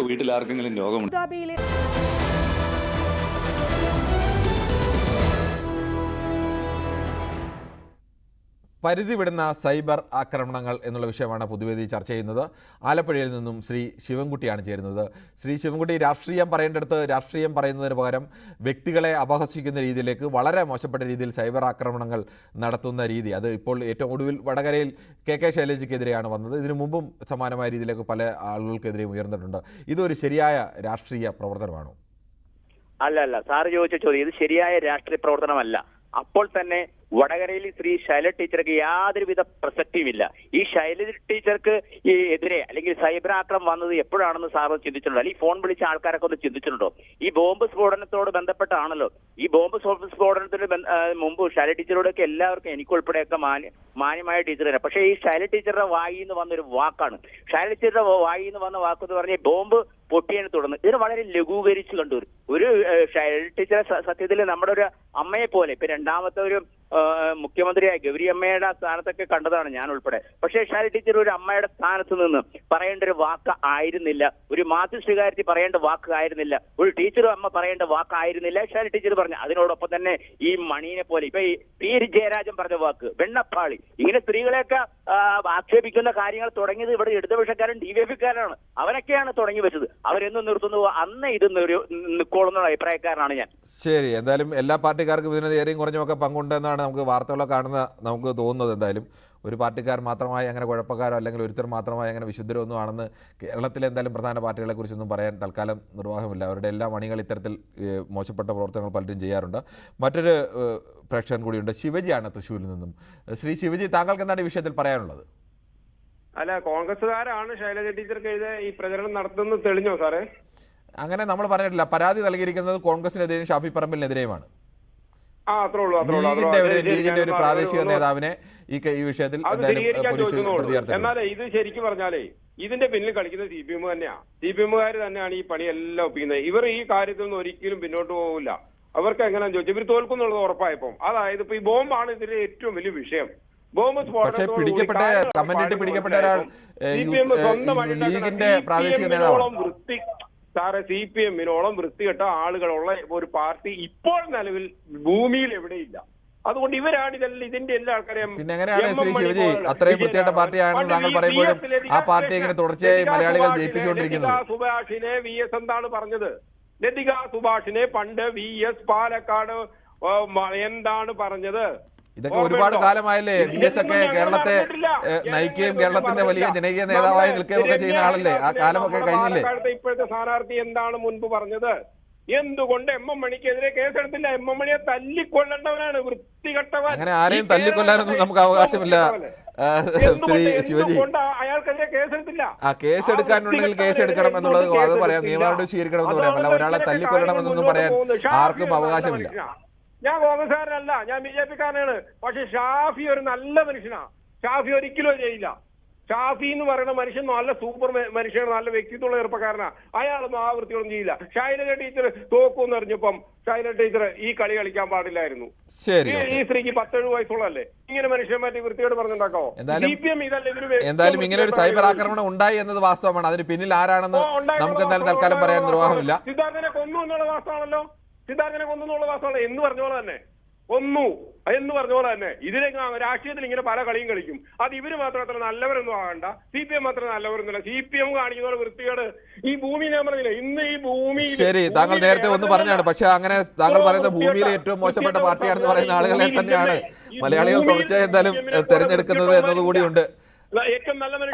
വീട്ടിൽ ആർക്കെങ്കിലും രോഗമുണ്ട്? പരിധി വിടുന്ന സൈബർ ആക്രമണങ്ങൾ എന്നുള്ള വിഷയമാണ് പൊതുവേദി ചർച്ച ചെയ്യുന്നത്. ആലപ്പുഴയിൽ നിന്നും ശ്രീ ശിവൻകുട്ടിയാണ് ചേരുന്നത്. ശ്രീ ശിവൻകുട്ടി, രാഷ്ട്രീയം പറയേണ്ടടുത്ത് രാഷ്ട്രീയം പറയുന്നതിന് പകരം വ്യക്തികളെ അപഹസിക്കുന്ന രീതിയിലേക്ക് വളരെ മോശപ്പെട്ട രീതിയിൽ സൈബർ ആക്രമണങ്ങൾ നടത്തുന്ന രീതി, അത് ഇപ്പോൾ ഏറ്റവും ഒടുവിൽ വടകരയിൽ കെ ശൈലജയ്ക്കെതിരെയാണ് വന്നത്. ഇതിനു മുമ്പും സമാനമായ രീതിയിലേക്ക് പല ആളുകൾക്കെതിരെയും ഉയർന്നിട്ടുണ്ട്. ഇതൊരു ശരിയായ രാഷ്ട്രീയ പ്രവർത്തനമാണോ? അല്ല, സാറ് ചോദിച്ച ചോദ്യം ഇത് ശരിയായ രാഷ്ട്രീയ പ്രവർത്തനമല്ല. അപ്പോൾ തന്നെ വടകരയിൽ ശ്രീ ശൈലജ ടീച്ചർക്ക് യാതൊരുവിധ പ്രസക്തിയുമില്ല. ഈ ശൈലജ ടീച്ചർക്ക് ഈ എതിരെ അല്ലെങ്കിൽ സൈബർ ആക്രമണം വന്നത് എപ്പോഴാണെന്ന് സാറ് ചിന്തിച്ചിട്ടുണ്ടോ? അല്ലെങ്കിൽ ഫോൺ വിളിച്ച ആൾക്കാരൊക്കെ ഒന്ന് ചിന്തിച്ചിട്ടുണ്ടോ? ഈ ബോംബ് സ്ഫോടനത്തോട് ബന്ധപ്പെട്ടാണല്ലോ. ഈ ബോംബ് സ്ഫോടനത്തിന് മുമ്പ് ശൈലജ ടീച്ചറോടൊക്കെ എല്ലാവർക്കും എനിക്കുൾപ്പെടെയൊക്കെ മാന്യമായ ടീച്ചറാണ്. പക്ഷേ ഈ ശൈലജ ടീച്ചറുടെ വായിൽ നിന്ന് വന്നൊരു വാക്കാണ്. ശൈലജ ടീച്ചറുടെ വായിൽ നിന്ന് വന്ന വാക്കെന്ന് പറഞ്ഞാൽ ബോംബ് പൊട്ടിയതിനെ തുടർന്ന് ഇതിന് വളരെ ലഘൂകരിച്ച് കണ്ടു. ഒരു ശൈലജ ടീച്ചറെ സത്യത്തിൽ നമ്മുടെ ഒരു അമ്മയെ പോലെ ഇപ്പൊ രണ്ടാമത്തെ ഒരു മുഖ്യമന്ത്രിയായ ഗൗരി അമ്മയുടെ സ്ഥാനത്തൊക്കെ കണ്ടതാണ് ഞാൻ ഉൾപ്പെടെ. പക്ഷേ ശൈലജ ടീച്ചർ ഒരു അമ്മയുടെ സ്ഥാനത്ത് നിന്ന് പറയേണ്ട ഒരു വാക്ക് ആയിരുന്നില്ല, ഒരു മാതൃശ്രീകാരത്തി പറയേണ്ട വാക്ക് ആയിരുന്നില്ല, ഒരു ടീച്ചറും അമ്മ പറയേണ്ട വാക്കായിരുന്നില്ല ശൈലജ ടീച്ചർ പറഞ്ഞു. അതിനോടൊപ്പം തന്നെ ഈ മണീനെ പോലെ ഇപ്പൊ ഈ പി ജയരാജൻ പറഞ്ഞ വാക്ക് വെണ്ണപ്പാളി, ഇങ്ങനെ സ്ത്രീകളെയൊക്കെ ആക്ഷേപിക്കുന്ന കാര്യങ്ങൾ തുടങ്ങിയത് ഇവിടെ ഇടതുപക്ഷക്കാരൻ DYFക്കാരാണ്. അവരൊക്കെയാണ് തുടങ്ങി വെച്ചത്. അവരെന്നും നിർത്തുന്നു അന്ന് ഇത് നിൽക്കോളുന്ന അഭിപ്രായക്കാരനാണ് ഞാൻ. ശരി, എന്തായാലും എല്ലാ പാർട്ടിക്കാർക്കും ഇതിന് ഏറെയും കുറഞ്ഞുമൊക്കെ പങ്കുണ്ടെന്നാണ് നമുക്ക് വാർത്തകളൊക്കെ കാണുന്ന നമുക്ക് തോന്നുന്നത്. എന്തായാലും ഒരു പാർട്ടിക്കാർ മാത്രമായി അങ്ങനെ കുഴപ്പക്കാരോ അല്ലെങ്കിൽ ഒരുത്തർ മാത്രമായി അങ്ങനെ വിശുദ്ധരോ ഒന്നും ആണെന്ന് കേരളത്തിലെ എന്തായാലും പ്രധാന പാർട്ടികളെ കുറിച്ചൊന്നും പറയാൻ തൽക്കാലം നിർവാഹമില്ല. അവരുടെ എല്ലാ മണികൾ ഇത്തരത്തിൽ മോശപ്പെട്ട പ്രവർത്തനങ്ങൾ പലരും ചെയ്യാറുണ്ട്. മറ്റൊരു പ്രേക്ഷകൻ കൂടിയുണ്ട്, ശിവജിയാണ് തൃശ്ശൂരിൽ നിന്നും. ശ്രീ ശിവജി, താങ്കൾക്ക് എന്താണ് ഈ വിഷയത്തിൽ പറയാനുള്ളത്? അല്ല, കോൺഗ്രസ്സുകാരാണ് ശൈലജ ടീച്ചർക്കെതിരെ ഈ പ്രചരണം നടത്തുന്നത് തെളിഞ്ഞോ സാറേ? അങ്ങനെ നമ്മൾ പറഞ്ഞിട്ടില്ല. പരാതി നൽകിയിരിക്കുന്നത് കോൺഗ്രസിനെതിരെയും ഷാഫി പറമ്പിലിനെതിരെയുമാണ്. ലീഗിന്റെ ഒരു പ്രാദേശിക നേതാവിനെ ഈ വിഷയത്തിൽ എന്നാലേ ഇത് ശരിക്കും പറഞ്ഞാലേ ഇതിന്റെ പിന്നിൽ കളിക്കുന്നത് CPM തന്നെയാണ്. CPMകാർ തന്നെയാണ് ഈ പണിയെല്ലാം ഒപ്പിക്കുന്നത്. ഇവർ ഈ കാര്യത്തിൽ നിന്ന് ഒരിക്കലും പിന്നോട്ട് പോകില്ല. അവർക്ക് എങ്ങനെയാന്ന് ചോദിച്ചാൽ ഇവർ തോൽക്കുന്നുള്ളത് ഉറപ്പായപ്പം. അതായത് ഇപ്പൊ ഈ ബോംബാണ് ഇതിന്റെ ഏറ്റവും വലിയ വിഷയം. ബോംബ് പിടിക്കപ്പെട്ട ഒരാൾ ലീഗിന്റെ പ്രാദേശിക നേതാവാണ്. സാറെ, CPMനോളം വൃത്തികെട്ട ആളുകളുള്ള ഒരു പാർട്ടി ഇപ്പോൾ നിലവിൽ ഭൂമിയിൽ എവിടെയില്ല. അതുകൊണ്ട് ഇവരാണ് ഇതിന്റെ എല്ലാ ആൾക്കാരെയും. പിന്നെ എങ്ങനെയാണ് ശ്രീ ശിവജി അത്രയും വൃത്തികെട്ട പാർട്ടിയാണെന്ന് താങ്കൾ പറയുമ്പോഴും ആ പാർട്ടി എങ്ങനെ തുടർച്ചയായി മലയാളികൾ ജയിപ്പിച്ചുകൊണ്ടിരിക്കുന്നത്? സുഭാഷിനെ VS എന്താണ് പറഞ്ഞത്? ലതിക സുഭാഷിനെ പണ്ട് VS പാലക്കാട് എന്താണ് പറഞ്ഞത്? ഇതൊക്കെ ഒരുപാട് കാലമായല്ലേ. VS ഒക്കെ കേരളത്തെ നയിക്കുകയും കേരളത്തിന്റെ വലിയ ജനകീയ നേതാവായി നിൽക്കുകയും ഒക്കെ ചെയ്യുന്ന ആളല്ലേ. ആ കാലമൊക്കെ കഴിഞ്ഞില്ലേ? ഇപ്പോഴത്തെ സ്ഥാനാർത്ഥി എന്താണ് മുൻപ് പറഞ്ഞത്? എന്തുകൊണ്ട് MM മണിക്കെതിരെ കേസെടുത്തില്ല? MM മണിയെ തല്ലിക്കൊള്ളേണ്ടവനാണ്, വൃത്തികെട്ടവൻ. അങ്ങനെ ആരെയും തല്ലിക്കൊല്ലാനൊന്നും നമുക്ക് അവകാശമില്ല ശ്രീ ശിവജി. അയാൾക്കെതിരെ കേസെടുത്തില്ല. ആ കേസെടുക്കാനുണ്ടെങ്കിൽ കേസെടുക്കണം എന്നുള്ളത് അത് പറയാം, നിയമനടപടി സ്വീകരിക്കണമെന്ന് പറയാം. അല്ല ഒരാളെ തല്ലിക്കൊല്ലണമെന്നൊന്നും പറയാൻ ആർക്കും അവകാശമില്ല. ഞാൻ കോൺഗ്രസ്സുകാരനല്ല, ഞാൻ BJPക്കാരനാണ്. പക്ഷെ ഷാഫി ഒരു നല്ല മനുഷ്യനാണ്. ഷാഫി ഒരിക്കലും ചെയ്യില്ല. ഷാഫി എന്ന് പറയുന്ന മനുഷ്യൻ നല്ല സൂപ്പർ മനുഷ്യനാണ്, നല്ല വ്യക്തിത്വമുള്ള ചെറുപ്പക്കാരനാണ്. അയാളൊന്നും ആ വൃത്തിയൊന്നും ചെയ്യില്ല. ശൈലജ ടീച്ചർ തോക്കൂന്ന് അറിഞ്ഞപ്പം ശൈലജ ടീച്ചർ ഈ കളി കളിക്കാൻ പാടില്ലായിരുന്നു. ഈ സ്ത്രീക്ക് 17 വയസ്സുള്ളല്ലേ. ഇങ്ങനെ മനുഷ്യന്മാരെ വൃത്തിയോട് പറഞ്ഞുണ്ടാക്കാവോ? CPM ഇതല്ലേ? എന്തായാലും ഇങ്ങനെ ഒരു സൈബർ ആക്രമണം ഉണ്ടായി എന്നത് വാസ്തവമാണ്. അതിന് പിന്നിൽ ആരാണെന്ന് നമുക്ക് എന്തായാലും തൽക്കാലം പറയാൻ നിർവാഹമില്ല. സിദ്ധാർത്ഥനെ കൊന്നു എന്നുള്ള വാസ്തവമാണല്ലോ. സിദ്ധാർത്ഥനെ കൊന്നുള്ള വാസ്തവമാണ് എന്ന് പറഞ്ഞ പോലെ തന്നെ ഒന്നു എന്ന് പറഞ്ഞ പോലെ തന്നെ ഇതിലേക്ക് രാഷ്ട്രീയത്തിൽ ഇങ്ങനെ പല കളിയും കളിക്കും. അത് ഇവര് മാത്രം അത്ര നല്ലവരൊന്നും ആകണ്ട, CPM മാത്രം നല്ലവരൊന്നുമില്ല. CPM കാണിക്കുന്ന പോലെ വൃത്തികേട് ഈ ഭൂമി ഞാൻ പറഞ്ഞില്ല. ഇന്ന് ഈ ഭൂമി ശരി, താങ്കൾ നേരത്തെ ഒന്ന് പറഞ്ഞാണ്. പക്ഷെ അങ്ങനെ താങ്കൾ പറയുന്ന ഭൂമിയിലെ ഏറ്റവും മോശപ്പെട്ട പാർട്ടിയാണെന്ന് പറയുന്ന ആളുകളെ തന്നെയാണ് മലയാളികൾ തുടർച്ചയായി എന്തായാലും തെരഞ്ഞെടുക്കുന്നത് എന്നതുകൂടിയുണ്ട്.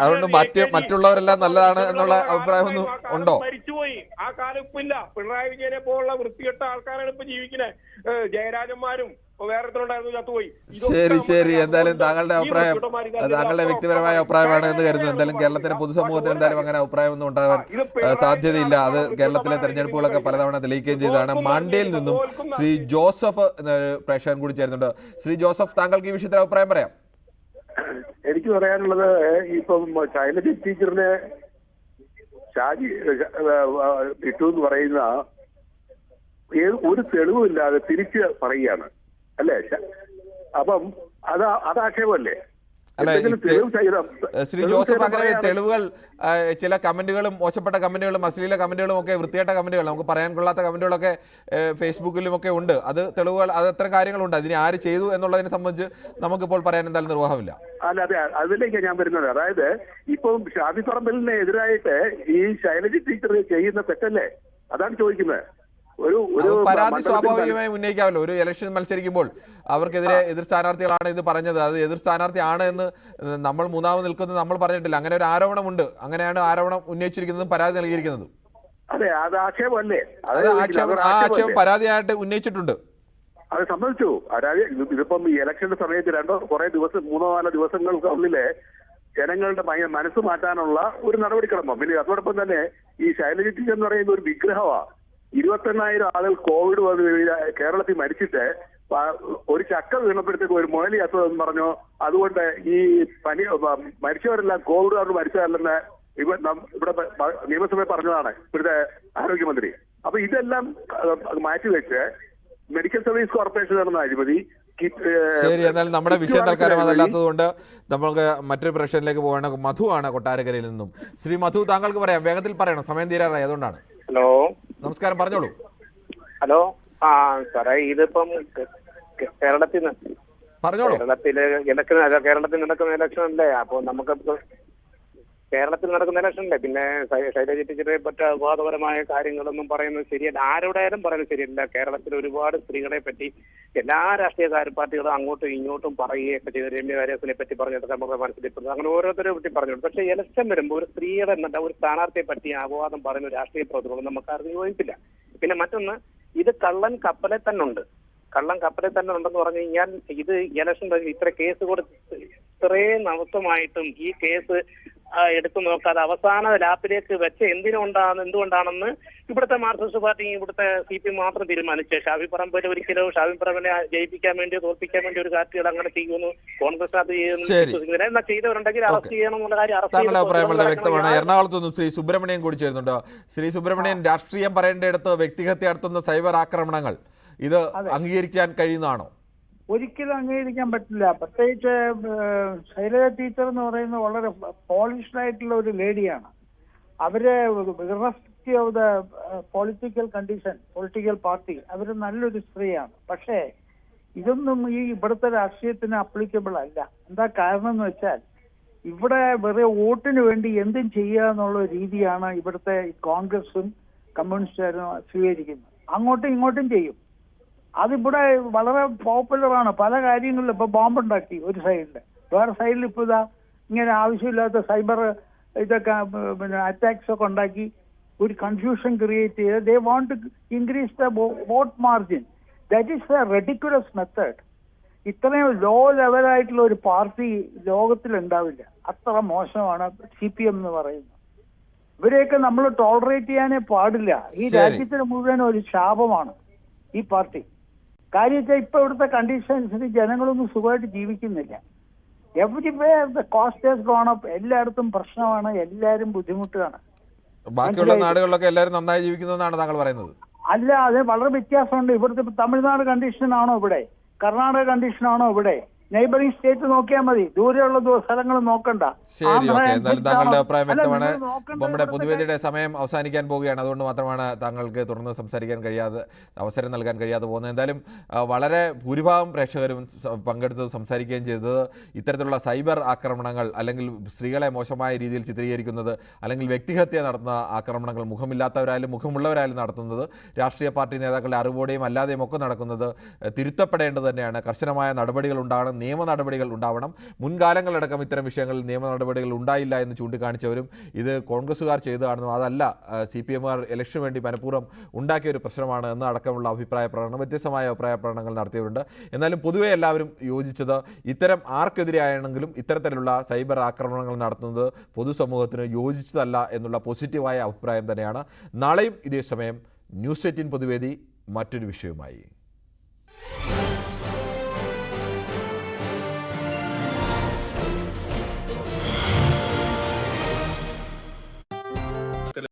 അതുകൊണ്ട് മറ്റുള്ളവരെല്ലാം നല്ലതാണ് എന്നുള്ള അഭിപ്രായം ഒന്നും ഉണ്ടോ? മരിച്ചുപോയി. ആ കാലം ഇപ്പൊ ഇല്ല. പിണറായി വിജയനെ പോലുള്ള വൃത്തികെട്ട ആൾക്കാരാണ് ഇപ്പൊ ജീവിക്കുന്നത്. ജയരാജന്മാരും ശരി, എന്തായാലും താങ്കളുടെ അഭിപ്രായം താങ്കളുടെ വ്യക്തിപരമായ അഭിപ്രായമാണ് എന്ന് കരുതുന്നു. എന്തായാലും കേരളത്തിലെ പൊതുസമൂഹത്തിന് എന്തായാലും അങ്ങനെ അഭിപ്രായമൊന്നും ഉണ്ടാകാൻ സാധ്യതയില്ല. അത് കേരളത്തിലെ തെരഞ്ഞെടുപ്പുകളൊക്കെ പലതവണ തെളിയിക്കുകയും ചെയ്തതാണ്. മാണ്ഡ്യയിൽ നിന്നും ശ്രീ ജോസഫ് എന്നൊരു പ്രേക്ഷകൻ കൂടി ചേരുന്നുണ്ട്. ശ്രീ ജോസഫ്, താങ്കൾക്ക് ഈ വിഷയത്തിൽ അഭിപ്രായം പറയാം. എനിക്ക് പറയാനുള്ളത്, ഇപ്പം ശൈലജ ടീച്ചറിനെ ഷാജി ഇട്ടു എന്ന് പറയുന്ന ഒരു തെളിവുമില്ലാതെ തിരിച്ച് പറയുകയാണ് അല്ലേ? അപ്പം അത് ആക്ഷേപമല്ലേ? അല്ല, എന്തെങ്കിലും തെളിവ് സഹിതം ശ്രീ ജോസഫ്, അങ്ങനെ തെളിവുകൾ, ചില കമന്റുകളും, മോശപ്പെട്ട കമന്റുകളും, അശ്ലീല കമന്റുകളും ഒക്കെ, വൃത്തികെട്ട കമന്റുകൾ, നമുക്ക് പറയാൻ കൊള്ളാത്ത കമന്റുകളൊക്കെ ഫേസ്ബുക്കിലും ഒക്കെ ഉണ്ട്. അത് തെളിവുകൾ, അത് എത്ര കാര്യങ്ങളുണ്ട്. അതിനെ ആര് ചെയ്തു എന്നുള്ളതിനെ സംബന്ധിച്ച് നമുക്കിപ്പോൾ പറയാൻ എന്തായാലും നിർവാഹമില്ല. അല്ല, അതെ, അതിലേക്കാണ് ഞാൻ വരുന്നത്. അതായത് ഇപ്പം ഷാഫി പറമ്പലിന് എതിരായിട്ട് ഈ ശൈലജ ടീച്ചർ ചെയ്യുന്ന തെറ്റല്ലേ, അതാണ് ചോദിക്കുന്നത്. ഒരു പരാതി സ്വാഭാവികമായും ഉന്നയിക്കാമല്ലോ. ഒരു ഇലക്ഷൻ മത്സരിക്കുമ്പോൾ അവർക്കെതിരെ എതിർ സ്ഥാനാർത്ഥികളാണ് ഇത് പറഞ്ഞത്, അത് എതിർ സ്ഥാനാർത്ഥിയാണ് എന്ന് നമ്മൾ മൂന്നാമത് നിൽക്കുന്നത് നമ്മൾ പറഞ്ഞിട്ടില്ല. അങ്ങനെ ഒരു ആരോപണമുണ്ട്. അങ്ങനെയാണ് ആരോപണം ഉന്നയിച്ചിരിക്കുന്നതും പരാതി നൽകിയിരിക്കുന്നതും. അതെ, അത് ആക്ഷേപമല്ലേ? ആക്ഷേപം പരാതിയായിട്ട് ഉന്നയിച്ചിട്ടുണ്ട്. അത് സംബന്ധിച്ചു. അതായത് ഇതിപ്പം ഈ ഇലക്ഷന്റെ സമയത്ത് കുറെ ദിവസം, 3-4 ദിവസങ്ങൾക്കുള്ളിലെ ജനങ്ങളുടെ മനസ്സ് മാറ്റാനുള്ള ഒരു നടപടിക്രമം. പിന്നെ അതോടൊപ്പം തന്നെ ഈ ശൈലജ ടീച്ചർ എന്ന് പറയുന്ന ഒരു വിഗ്രഹമാണ്. 28,000 ആളുകൾ കോവിഡ് വന്ന് കേരളത്തിൽ മരിച്ചിട്ട് ഒരു ചക്ക വീണപ്പോഴത്തേക്ക് ഒരു മുഴലി അസുഖം പറഞ്ഞു. അതുകൊണ്ട് ഈ മരിച്ചവരെല്ലാം കോവിഡ് കാരണം മരിച്ചതല്ലെന്ന് ഇവിടെ നിയമസഭയിൽ പറഞ്ഞതാണ് ഇവിടുത്തെ ആരോഗ്യമന്ത്രി. അപ്പൊ ഇതെല്ലാം മാറ്റിവെച്ച് മെഡിക്കൽ സർവീസ് കോർപ്പറേഷൻ നടന്ന അഴിമതി. ശരി, എന്നാൽ നമ്മുടെ വിഷയം തൽക്കാലം അതല്ലാത്തത് കൊണ്ട് നമുക്ക് മറ്റൊരു പ്രശ്നത്തിലേക്ക് പോകണം. മധു ആണ് കൊട്ടാരക്കരയിൽ നിന്നും. ശ്രീ മധു, താങ്കൾക്ക് പറയാം, വേഗത്തിൽ പറയണം, സമയം തീരാറായി, അതുകൊണ്ടാണ്. ഹലോ, നമസ്കാരം, പറഞ്ഞോളൂ. ഹലോ. സാറേ, ഇതിപ്പം കേരളത്തിൽ പറഞ്ഞോളൂ. കേരളത്തിൽ നടക്കുന്ന ഇലക്ഷൻ അല്ലേ? അപ്പൊ നമുക്ക് കേരളത്തിൽ നടക്കുന്ന ഇലക്ഷൻ അല്ലേ? പിന്നെ ശൈലജ ടീച്ചറെ പറ്റ വിവാദപരമായ കാര്യങ്ങളൊന്നും പറയുന്നത് ശരിയല്ല. ആരോടായാലും പറയുന്നത് ശരിയല്ല. കേരളത്തിൽ ഒരുപാട് സ്ത്രീകളെ പറ്റി എല്ലാ രാഷ്ട്രീയ പാർട്ടികളും അങ്ങോട്ടും ഇങ്ങോട്ടും പറയുകയൊക്കെ ചെയ്ത് രമ്യ കാര്യത്തിനെ പറ്റി പറഞ്ഞിട്ട് നമുക്ക് മനസ്സിലിപ്പെടുന്നത്, അങ്ങനെ ഓരോരുത്തരെ പറ്റി പറഞ്ഞിട്ടുണ്ട്. പക്ഷേ ഇലക്ഷൻ വരുമ്പോൾ ഒരു സ്ത്രീയുടെ ഒരു സ്ഥാനാർത്ഥിയെ പറ്റി അപവാദം പറയുന്ന രാഷ്ട്രീയ പ്രവർത്തനങ്ങൾ നമുക്ക് ആർക്കും യോജിപ്പില്ല. പിന്നെ മറ്റൊന്ന്, ഇത് കള്ളൻ കപ്പലെ തന്നെ ഉണ്ട്. കള്ളം കപ്പലിൽ തന്നെ ഉണ്ടെന്ന് പറഞ്ഞു കഴിഞ്ഞാൽ ഇത് ഇലക്ഷൻ ഇത്ര കേസ് കൊടുത്ത് ഇത്രയും നവസ്വമായിട്ടും ഈ കേസ് എടുത്തു നോക്കാതെ അവസാന ലാപ്പിലേക്ക് വെച്ച് എന്തുകൊണ്ടാണെന്ന് ഇവിടുത്തെ മാർക്സിസ്റ്റ് പാർട്ടി, ഇവിടുത്തെ CPM മാത്രം തീരുമാനിച്ചു. ഷാഫി പറമ്പിൽ ഒരിക്കലും ഷാഫി പറമ്പിനെ ജയിപ്പിക്കാൻ വേണ്ടി, തോൽപ്പിക്കാൻ വേണ്ടി ഒരു പാർട്ടികൾ അങ്ങനെ ചെയ്യുന്നു, കോൺഗ്രസിനകത്ത് ചെയ്യുന്നു. ചെയ്തവരുണ്ടെങ്കിൽ അറസ്റ്റ് ചെയ്യണം എന്നുള്ള കാര്യം അഭിപ്രായം വ്യക്തമാണ്. എറണാകുളത്ത് നിന്നും ശ്രീ സുബ്രഹ്മണ്യൻ കൂടി ചേരുന്നുണ്ട്. ശ്രീ സുബ്രഹ്മണ്യൻ, രാഷ്ട്രീയം പറയേണ്ടടുത്ത് വ്യക്തിഹത്യ നടത്തുന്ന സൈബർ ആക്രമണങ്ങൾ ഇത് അംഗീകരിക്കാൻ കഴിയുന്നതാണോ? ഒരിക്കലും അംഗീകരിക്കാൻ പറ്റില്ല. പ്രത്യേകിച്ച് ശൈലജ ടീച്ചർ എന്ന് പറയുന്നത് വളരെ പോളിഷ്ഡ് ആയിട്ടുള്ള ഒരു ലേഡിയാണ്. അവര് irrespective of the political condition, political party, അവര് നല്ലൊരു സ്ത്രീയാണ്. പക്ഷേ ഇതൊന്നും ഈ ഇവിടുത്തെ രാഷ്ട്രീയത്തിന് അപ്ലിക്കബിൾ അല്ല. എന്താ കാരണം എന്ന് വെച്ചാൽ ഇവിടെ വെറുതെ വോട്ടിന് വേണ്ടി എന്തും ചെയ്യുക എന്നുള്ള രീതിയാണ് ഇവിടുത്തെ കോൺഗ്രസും കമ്മ്യൂണിസ്റ്റുകാരും സ്വീകരിക്കുന്നത്. അങ്ങോട്ടും ഇങ്ങോട്ടും ചെയ്യും. അതിവിടെ വളരെ പോപ്പുലറാണ്. പല കാര്യങ്ങളിലും ഇപ്പൊ ബോംബുണ്ടാക്കി ഒരു സൈഡില്, വേറെ സൈഡിൽ ഇപ്പൊ ഇതാ ഇങ്ങനെ ആവശ്യമില്ലാത്ത സൈബർ ഇതൊക്കെ പിന്നെ അറ്റാക്സ് ഒക്കെ ഉണ്ടാക്കി ഒരു കൺഫ്യൂഷൻ ക്രിയേറ്റ് ചെയ്ത് they want to increase the vote margin. That is a ridiculous method. ഇത്രയും ലോ ലെവലായിട്ടുള്ള ഒരു പാർട്ടി ലോകത്തിൽ ഉണ്ടാവില്ല. അത്ര മോശമാണ് CPM എന്ന് പറയുന്നത്. ഇവരെയൊക്കെ നമ്മൾ ടോളറേറ്റ് ചെയ്യാനേ പാടില്ല. ഈ രാജ്യത്തിന് മുഴുവൻ ഒരു ശാപമാണ് ഈ പാർട്ടി. കാര്യം വെച്ചാൽ ഇപ്പൊ ഇവിടുത്തെ കണ്ടീഷൻ അനുസരിച്ച് ജനങ്ങളൊന്നും സുഖമായിട്ട് ജീവിക്കുന്നില്ല. Everywhere the cost has gone up. എല്ലായിടത്തും പ്രശ്നമാണ്, എല്ലാവരും ബുദ്ധിമുട്ടാണ്. ബാക്കിയുള്ള നാടുകളിലൊക്കെ എല്ലാവരും നന്നായി ജീവിക്കുന്നതെന്നാണ് താങ്കൾ പറയുന്നത്? അല്ല, അത് വളരെ വ്യത്യാസമുണ്ട്. ഇവിടുത്തെ തമിഴ്നാട് കണ്ടീഷനാണോ ഇവിടെ? കർണാടക കണ്ടീഷനാണോ ഇവിടെ? നെയ്ബറിംഗ് സ്റ്റേറ്റ് നോക്കിയാൽ മതി, ദൂരെയുള്ള സ്ഥലങ്ങൾ നോക്കണ്ട. ശരി, ഓക്കെ. എന്തായാലും താങ്കളുടെ അഭിപ്രായം വ്യക്തമാണ്. നമ്മുടെ പൊതുവേദിയുടെ സമയം അവസാനിക്കാൻ പോവുകയാണ്. അതുകൊണ്ട് മാത്രമാണ് താങ്കൾക്ക് തുടർന്ന് സംസാരിക്കാൻ കഴിയാതെ, അവസരം നൽകാൻ കഴിയാതെ പോകുന്നത്. എന്തായാലും വളരെ ഭൂരിഭാഗം പ്രേക്ഷകരും പങ്കെടുത്ത് സംസാരിക്കുകയും ചെയ്തത് ഇത്തരത്തിലുള്ള സൈബർ ആക്രമണങ്ങൾ, അല്ലെങ്കിൽ സ്ത്രീകളെ മോശമായ രീതിയിൽ ചിത്രീകരിക്കുന്നത്, അല്ലെങ്കിൽ വ്യക്തിഹത്യ നടത്തുന്ന ആക്രമണങ്ങൾ മുഖമില്ലാത്തവരായാലും മുഖമുള്ളവരായാലും നടത്തുന്നത്, രാഷ്ട്രീയ പാർട്ടി നേതാക്കളുടെ അറിവോടെയും അല്ലാതെയും ഒക്കെ നടക്കുന്നത് തിരുത്തപ്പെടേണ്ടത് തന്നെയാണ്. കർശനമായ നടപടികൾ ഉണ്ടാകണം, നിയമ നടപടികൾ ഉണ്ടാവണം. മുൻകാലങ്ങളടക്കം ഇത്തരം വിഷയങ്ങളിൽ നിയമ നടപടികൾ ഉണ്ടായില്ല എന്ന് ചൂണ്ടിക്കാണിച്ചവരും ഇത് കോൺഗ്രസ്സുകാർ ചെയ്തതാണെന്നും അതല്ല CPMകാർ ഇലക്ഷന് വേണ്ടി മനഃപൂർവ്വം ഉണ്ടാക്കിയ ഒരു പ്രശ്നമാണ് എന്ന അടക്കമുള്ള അഭിപ്രായ പ്രകടനം, വ്യത്യസ്തമായ അഭിപ്രായ പ്രകടനങ്ങൾ നടത്തിയവരുണ്ട്. എന്നാലും പൊതുവെ എല്ലാവരും യോജിച്ചത് ഇത്തരം ആർക്കെതിരെ ആണെങ്കിലും ഇത്തരത്തിലുള്ള സൈബർ ആക്രമണങ്ങൾ നടത്തുന്നത് പൊതുസമൂഹത്തിന് യോജിച്ചതല്ല എന്നുള്ള പോസിറ്റീവായ അഭിപ്രായം തന്നെയാണ്. നാളെയും ഇതേ സമയം ന്യൂസ് 18 പൊതുവേദി മറ്റൊരു വിഷയവുമായി.